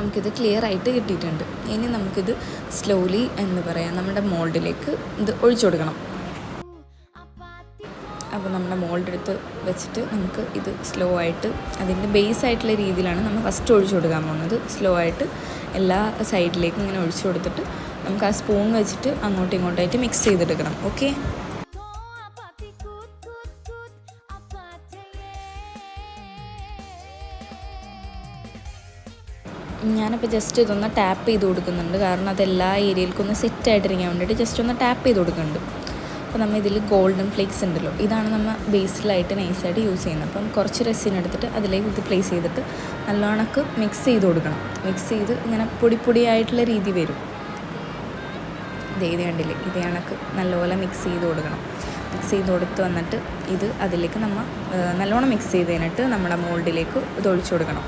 നമുക്കിത് ക്ലിയർ ആയിട്ട് കിട്ടിയിട്ടുണ്ട്. ഇനി നമുക്കിത് സ്ലോലി എന്ന് പറയാം നമ്മുടെ മോൾഡിലേക്ക് ഇത് ഒഴിച്ചു കൊടുക്കണം. അപ്പോൾ നമ്മുടെ മോൾഡ് എടുത്ത് വെച്ചിട്ട് നമുക്ക് ഇത് സ്ലോ ആയിട്ട് അതിൻ്റെ ബേസ് ആയിട്ടുള്ള രീതിയിലാണ് നമ്മൾ ഫസ്റ്റ് ഒഴിച്ചു കൊടുക്കാൻ പോകുന്നത്. സ്ലോ ആയിട്ട് എല്ലാ സൈഡിലേക്കും ഇങ്ങനെ ഒഴിച്ചു കൊടുത്തിട്ട് നമുക്ക് ആ സ്പൂൺ വെച്ചിട്ട് അങ്ങോട്ടും ഇങ്ങോട്ടായിട്ട് മിക്സ് ചെയ്തെടുക്കണം. ഓക്കെ, ഞാനിപ്പോൾ ജസ്റ്റ് ഇതൊന്ന് ടാപ്പ് ചെയ്ത് കൊടുക്കുന്നുണ്ട്. കാരണം അതെല്ലാ ഏരിയയിലേക്കൊന്ന് സെറ്റായിട്ടിരിക്കാൻ വേണ്ടിയിട്ട് ജസ്റ്റ് ഒന്ന് ടാപ്പ് ചെയ്ത് കൊടുക്കുന്നുണ്ട്. അപ്പോൾ നമ്മൾ ഇതിൽ ഗോൾഡൻ ഫ്ലേക്സ് ഉണ്ടല്ലോ, ഇതാണ് നമ്മൾ ബേസിലായിട്ട് നൈസായിട്ട് യൂസ് ചെയ്യുന്നത്. അപ്പം കുറച്ച് റെസിൻ എടുത്തിട്ട് അതിലേക്ക് ഇത് പ്ലേസ് ചെയ്തിട്ട് നല്ലോണം മിക്സ് ചെയ്ത് കൊടുക്കണം. മിക്സ് ചെയ്ത് ഇങ്ങനെ പൊടിയായിട്ടുള്ള രീതി വരും. ഇത് കണ്ടില്ലേ, ഇത് കണക്ക് നല്ലപോലെ മിക്സ് ചെയ്ത് കൊടുക്കണം. മിക്സ് ചെയ്ത് കൊടുത്ത് വന്നിട്ട് ഇത് അതിലേക്ക് നമ്മൾ നല്ലോണം മിക്സ് ചെയ്ത് കഴിഞ്ഞിട്ട് നമ്മുടെ മോൾഡിലേക്ക് ഇത് ഒഴിച്ചു കൊടുക്കണം.